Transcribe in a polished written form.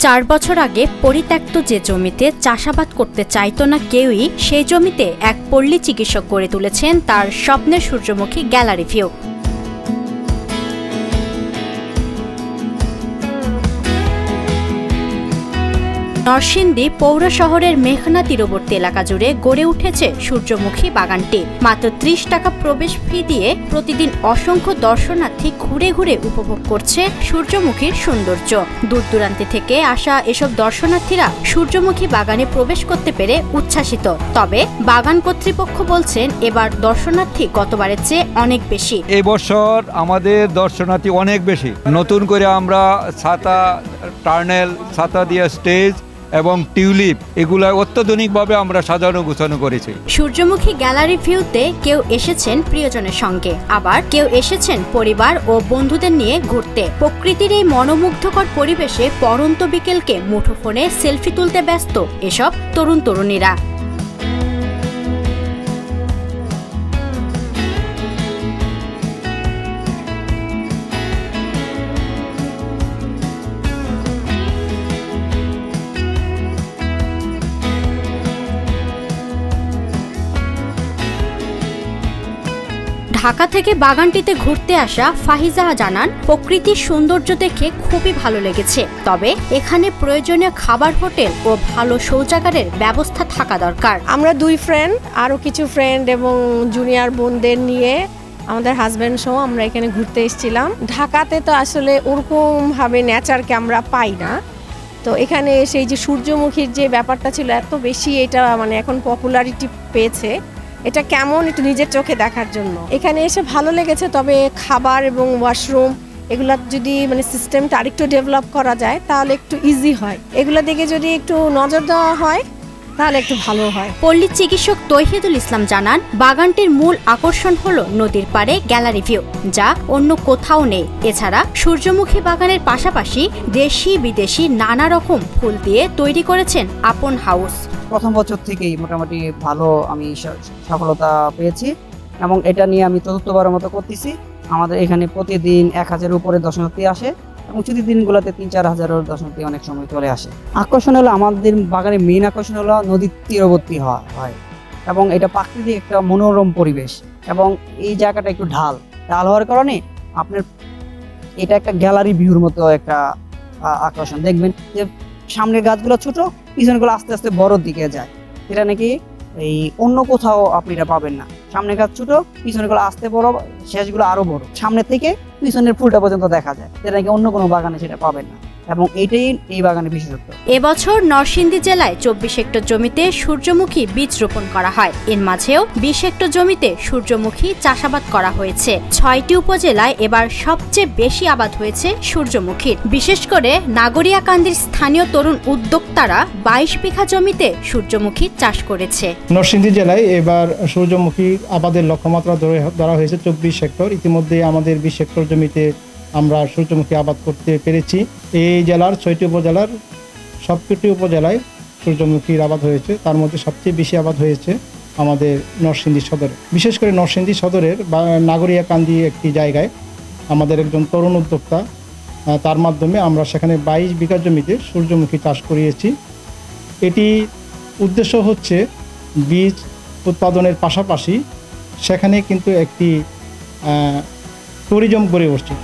4 বছর আগে পরিত্যক্ত যে জমিতে চাষাবাদ করতে চাইতো না কেউই, সেই জমিতে এক পল্লী চিকিৎসক গড়ে তুলেছেন তার স্বপ্নের সূর্যমুখী গ্যালারি ভিউ। নরসিংদী পৌর শহরের মেঘনা তীরবর্তী এলাকা জুড়ে গড়ে উঠেছে সূর্যমুখী বাগানটি। মাত্র 30 টাকা প্রবেশ ফি দিয়ে প্রতিদিন অসংখ্য দর্শনার্থী ঘুরে ঘুরে উপভোগ করছে সূর্যমুখীর সৌন্দর্য। দূর দূরান্ত থেকে আসা এসব দর্শনার্থীরা সূর্যমুখী বাগানে প্রবেশ করতে পেরে উচ্ছ্বাসিত। তবে বাগান কর্তৃপক্ষ বলছেন এবার দর্শনার্থী গতবারের চেয়ে অনেক বেশি। এই বছর আমাদের দর্শনার্থী অনেক বেশি। নতুন করে আমরা ছাতা, টার্নেল, ছাতা দিয়ে স্টেজ এবং টিউলিপ এগুলা অত্যাধুনিকভাবে আমরা সাজানো গোছানো করেছি। সূর্যমুখী গ্যালারি ভিউতে কেউ এসেছেন প্রিয়জনের সঙ্গে, আবার কেউ এসেছেন পরিবার ও বন্ধুদের নিয়ে ঘুরতে। প্রকৃতির এই মনোমুগ্ধকর পরিবেশে পড়ন্ত বিকেলকে মুঠোফোনে সেলফি তুলতে ব্যস্ত এসব তরুণ তরুণীরা। ঢাকা থেকে বাগানটিতে ঘুরতে আসা ফাহিজা জানান, প্রকৃতির সৌন্দর্য দেখে খুবই ভালো লেগেছে। তবে এখানে প্রয়োজনীয় খাবার, হোটেল ও ভালো শৌচাগারের ব্যবস্থা থাকা দরকার। আমরা 2 ফ্রেন্ড, আরও কিছু ফ্রেন্ড এবং জুনিয়র বোনদের নিয়ে আমাদের হাজব্যান্ড সহ আমরা এখানে ঘুরতে এসেছিলাম। ঢাকাতে তো আসলে ওরকমভাবে নেচারকে আমরা পাই না, তো এখানে এসে এই যে সূর্যমুখীর যে ব্যাপারটা ছিল এত বেশি, এটা মানে এখন পপুলারিটি পেয়েছে। এটা কেমন একটু নিজের চোখে দেখার জন্য এখানে এসে ভালো লেগেছে। তবে খাবার এবং ওয়াশরুম এগুলা যদি মানে সিস্টেমটা আরেকটু ডেভেলপ করা যায় তাহলে একটু ইজি হয়। এগুলা দিকে যদি একটু নজর দেওয়া হয় তাহলে একটু ভালো হয়। পল্লী চিকিৎসক তৌহিদুল ইসলাম জানান, বাগানটির মূল আকর্ষণ হলো নদীর পাড়ে গ্যালারি ভিউ, যা অন্য কোথাও নেই। এছাড়া সূর্যমুখী বাগানের পাশাপাশি দেশি বিদেশি নানা রকম ফুল দিয়ে তৈরি করেছেন আপন হাউস। প্রথম বছর থেকেই মোটামুটি ভালো আমি সফলতা পেয়েছি এবং এটা নিয়ে আমি চতুর্থবারের মতো করতেছি। আমাদের এখানে প্রতিদিন 1000 উপরে দর্শনার্থী আসে এবং ছুটির দিনগুলোতে 3-4 হাজারের দর্শনার্থী অনেক সময় চলে আসে। আকর্ষণ হলো আমাদের বাগানের মেইন আকর্ষণ হলো নদীর তীরবর্তী হয় এবং এটা প্রাকৃতিক একটা মনোরম পরিবেশ এবং এই জায়গাটা একটু ঢাল হওয়ার কারণে আপনার এটা একটা গ্যালারি ভিউর মতো একটা আকর্ষণ। দেখবেন যে সামনের গাছগুলো ছোট, পিছনগুলো আস্তে আস্তে বড়র দিকে যায়। এটা নাকি এই অন্য কোথাও আপনি এটা পাবেন না। সামনের গাছ ছোট, পিছনগুলো আস্তে বড়, শেষগুলো আরো বড়, সামনের থেকে পিছনের ফুলটা পর্যন্ত দেখা যায়। এটা নাকি অন্য কোনো বাগানে সেটা পাবেন না এবং এটাই এই বাগানের বিশেষত্ব। এবছর নরসিংদী জেলায় 24 হেক্টর জমিতে সূর্যমুখী বীজ রোপণ করা হয়। এর মাঝেও 20 হেক্টর জমিতে সূর্যমুখী চাষাবাদ করা হয়েছে। 6টি উপজেলায় এবার সবচেয়ে বেশি আবাদ হয়েছে সূর্যমুখীর। বিশেষ করে নাগরিয়াকান্দির স্থানীয় তরুণ উদ্যোক্তারা 22 বিঘা জমিতে সূর্যমুখী চাষ করেছে। নরসিংদী জেলায় এবার সূর্যমুখী আবাদের লক্ষ্যমাত্রা ধরা হয়েছে 24 হেক্টর। ইতিমধ্যে আমাদের 20 হেক্টর জমিতে আমরা সূর্যমুখী আবাদ করতে পেরেছি। এই জেলার 6টি উপজেলার সবকটি উপজেলায় সূর্যমুখীর আবাদ হয়েছে। তার মধ্যে সবচেয়ে বেশি আবাদ হয়েছে আমাদের নরসিংদী সদরে। বিশেষ করে নরসিংদী সদরের বা নাগরিয়াকান্দি একটি জায়গায় আমাদের একজন তরুণ উদ্যোক্তা, তার মাধ্যমে আমরা সেখানে 22 বিঘা জমিতে সূর্যমুখী চাষ করিয়েছি। এটি উদ্দেশ্য হচ্ছে বীজ উৎপাদনের পাশাপাশি সেখানে কিন্তু একটি ট্যুরিজম গড়ে উঠছে।